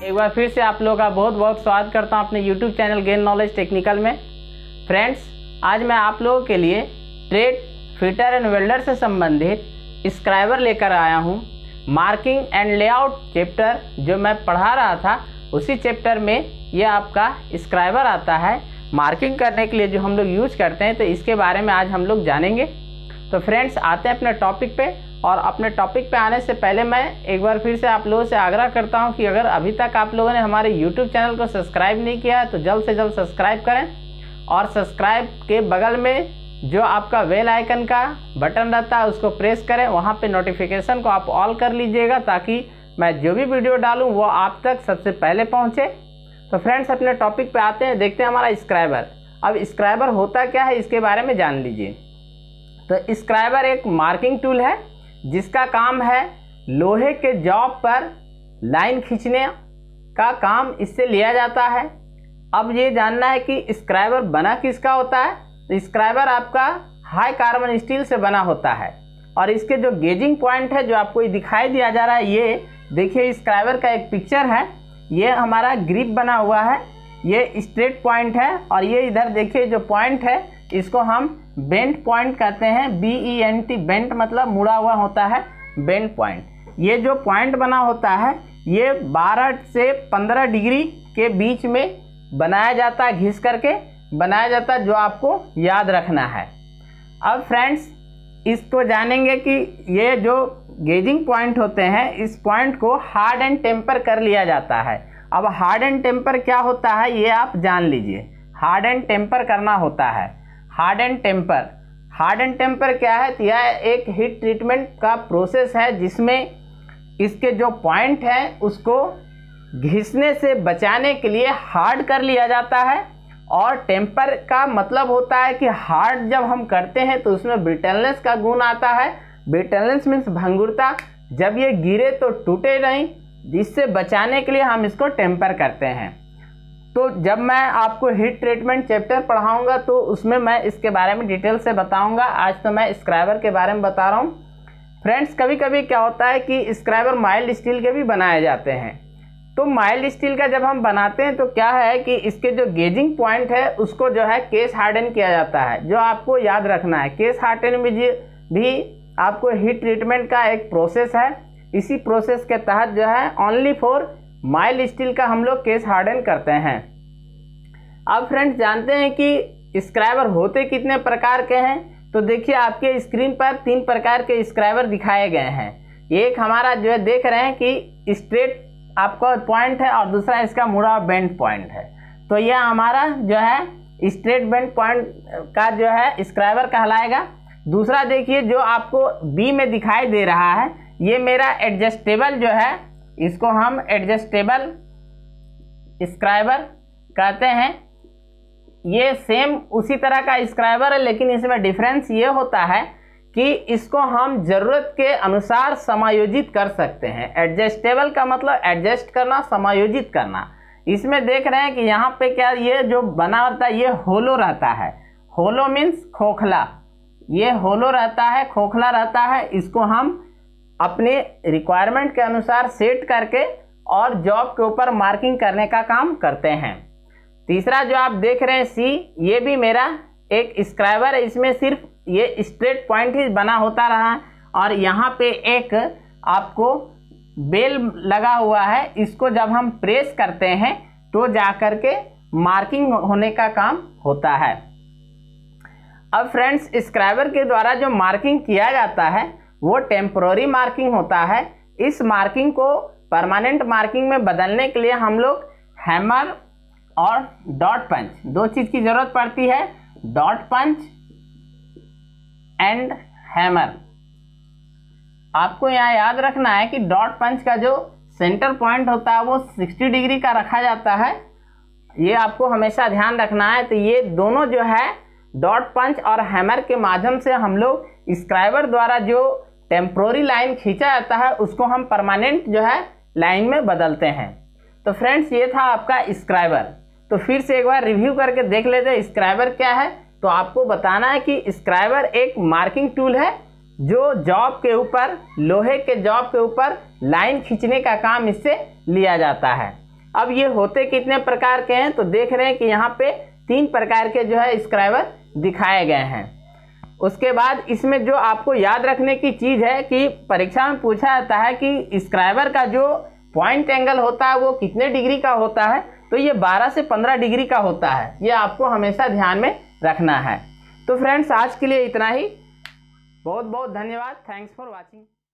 एक बार फिर से आप लोगों का बहुत बहुत स्वागत करता हूं अपने YouTube channel gain knowledge technical में। फ्रेंड्स, आज मैं आप लोगों के लिए ट्रेड, फिटर एंड वेल्डर से संबंधित स्क्राइबर लेकर आया हूं। मार्किंग एंड लेआउट चैप्टर जो मैं पढ़ा रहा था, उसी चैप्टर में ये आपका स्क्राइबर आता है मार्किंग करने के लिए जो हम लोग यूज़ करते हैं। तो इसके बारे में आज हम लोग जानेंगे। तो फ्रेंड्स, आते हैं अपने टॉपिक पे। और अपने टॉपिक पे आने से पहले मैं एक बार फिर से आप लोगों से आग्रह करता हूं कि अगर अभी तक आप लोगों ने हमारे YouTube चैनल को सब्सक्राइब नहीं किया है तो जल्द से जल्द सब्सक्राइब करें, और सब्सक्राइब के बगल में जो आपका बेल आइकन का बटन रहता है उसको प्रेस करें। वहां पे नोटिफिकेशन को आप ऑल कर लीजिएगा ताकि मैं जो भी वीडियो डालूँ वो आप तक सबसे पहले पहुँचे। तो फ्रेंड्स, अपने टॉपिक पर आते हैं, देखते हैं हमारा स्क्राइबर। अब स्क्राइबर होता क्या है इसके बारे में जान लीजिए। तो स्क्राइबर एक मार्किंग टूल है जिसका काम है लोहे के जॉब पर लाइन खींचने का काम इससे लिया जाता है। अब ये जानना है कि स्क्राइबर बना किसका होता है। तो स्क्राइबर आपका हाई कार्बन स्टील से बना होता है, और इसके जो गेजिंग पॉइंट है जो आपको दिखाई दिया जा रहा है, ये देखिए स्क्राइबर का एक पिक्चर है। ये हमारा ग्रिप बना हुआ है, ये स्ट्रेट पॉइंट है, और ये इधर देखिए जो पॉइंट है इसको हम बेंट पॉइंट कहते हैं। BENT, बेंट मतलब मुड़ा हुआ होता है, बेंट पॉइंट। ये जो पॉइंट बना होता है ये 12 से 15 डिग्री के बीच में बनाया जाता है, घिस करके बनाया जाता है, जो आपको याद रखना है। अब फ्रेंड्स, इसको जानेंगे कि ये जो गेजिंग पॉइंट होते हैं इस पॉइंट को हार्ड एंड टेम्पर कर लिया जाता है। अब हार्ड एंड टेम्पर क्या होता है ये आप जान लीजिए। हार्ड एंड टेम्पर करना होता है। हार्ड एंड टेम्पर क्या है? तो यह एक हीट ट्रीटमेंट का प्रोसेस है जिसमें इसके जो पॉइंट है उसको घिसने से बचाने के लिए हार्ड कर लिया जाता है। और टेम्पर का मतलब होता है कि हार्ड जब हम करते हैं तो उसमें ब्रिटलनेस का गुण आता है। ब्रिटलनेस मीन्स भंगुरता, जब ये गिरे तो टूटे नहीं, जिससे बचाने के लिए हम इसको टेम्पर करते हैं। तो जब मैं आपको हीट ट्रीटमेंट चैप्टर पढ़ाऊंगा तो उसमें मैं इसके बारे में डिटेल से बताऊंगा। आज तो मैं स्क्राइबर के बारे में बता रहा हूं। फ्रेंड्स, कभी कभी क्या होता है कि स्क्राइबर माइल्ड स्टील के भी बनाए जाते हैं। तो माइल्ड स्टील का जब हम बनाते हैं तो क्या है कि इसके जो गेजिंग पॉइंट है उसको जो है केस हार्डन किया जाता है, जो आपको याद रखना है। केस हार्डन में भी आपको हीट ट्रीटमेंट का एक प्रोसेस है। इसी प्रोसेस के तहत जो है ओनली फॉर माइल्ड स्टील का हम लोग केस हार्डन करते हैं। अब फ्रेंड्स, जानते हैं कि स्क्राइबर होते कितने प्रकार के हैं। तो देखिए आपके स्क्रीन पर 3 प्रकार के स्क्राइबर दिखाए गए हैं। एक हमारा जो है देख रहे हैं कि स्ट्रेट आपका पॉइंट है, और दूसरा इसका मुड़ा बेंट पॉइंट है। तो यह हमारा जो है स्ट्रेट बेंट पॉइंट का जो है स्क्राइबर कहलाएगा। दूसरा देखिए जो आपको बी में दिखाई दे रहा है, ये मेरा एडजस्टेबल जो है, इसको हम एडजस्टेबल स्क्राइबर कहते हैं। ये सेम उसी तरह का स्क्राइबर है, लेकिन इसमें डिफरेंस ये होता है कि इसको हम ज़रूरत के अनुसार समायोजित कर सकते हैं। एडजस्टेबल का मतलब एडजस्ट करना, समायोजित करना। इसमें देख रहे हैं कि यहाँ पे क्या ये जो बना होता है ये होलो रहता है। होलो मीन्स खोखला, ये होलो रहता है, खोखला रहता है। इसको हम अपने रिक्वायरमेंट के अनुसार सेट करके और जॉब के ऊपर मार्किंग करने का काम करते हैं। तीसरा जो आप देख रहे हैं सी, ये भी मेरा एक स्क्राइबर है। इसमें सिर्फ ये स्ट्रेट पॉइंट ही बना होता रहा है, और यहाँ पे एक आपको बेल लगा हुआ है। इसको जब हम प्रेस करते हैं तो जाकर के मार्किंग होने का काम होता है। अब फ्रेंड्स, स्क्राइबर के द्वारा जो मार्किंग किया जाता है वो टेम्पोररी मार्किंग होता है। इस मार्किंग को परमानेंट मार्किंग में बदलने के लिए हम लोग हैमर और डॉट पंच, 2 चीज़ की ज़रूरत पड़ती है, डॉट पंच एंड हैमर। आपको यहाँ याद रखना है कि डॉट पंच का जो सेंटर पॉइंट होता है वो 60 डिग्री का रखा जाता है। ये आपको हमेशा ध्यान रखना है। तो ये दोनों जो है डॉट पंच और हैमर के माध्यम से हम लोग स्क्राइबर द्वारा जो टेम्पोररी लाइन खींचा जाता है उसको हम परमानेंट जो है लाइन में बदलते हैं। तो फ्रेंड्स, ये था आपका स्क्राइबर। तो फिर से एक बार रिव्यू करके देख लेते हैं स्क्राइबर क्या है। तो आपको बताना है कि स्क्राइबर एक मार्किंग टूल है जो जॉब के ऊपर, लोहे के जॉब के ऊपर लाइन खींचने का काम इससे लिया जाता है। अब ये होते कितने प्रकार के हैं, तो देख रहे हैं कि यहाँ पे 3 प्रकार के जो है स्क्राइबर दिखाए गए हैं। उसके बाद इसमें जो आपको याद रखने की चीज़ है कि परीक्षा में पूछा जाता है कि स्क्राइबर का जो पॉइंट एंगल होता है वो कितने डिग्री का होता है, तो ये 12 से 15 डिग्री का होता है। ये आपको हमेशा ध्यान में रखना है। तो फ्रेंड्स आज के लिए इतना ही। बहुत बहुत धन्यवाद। Thanks for watching.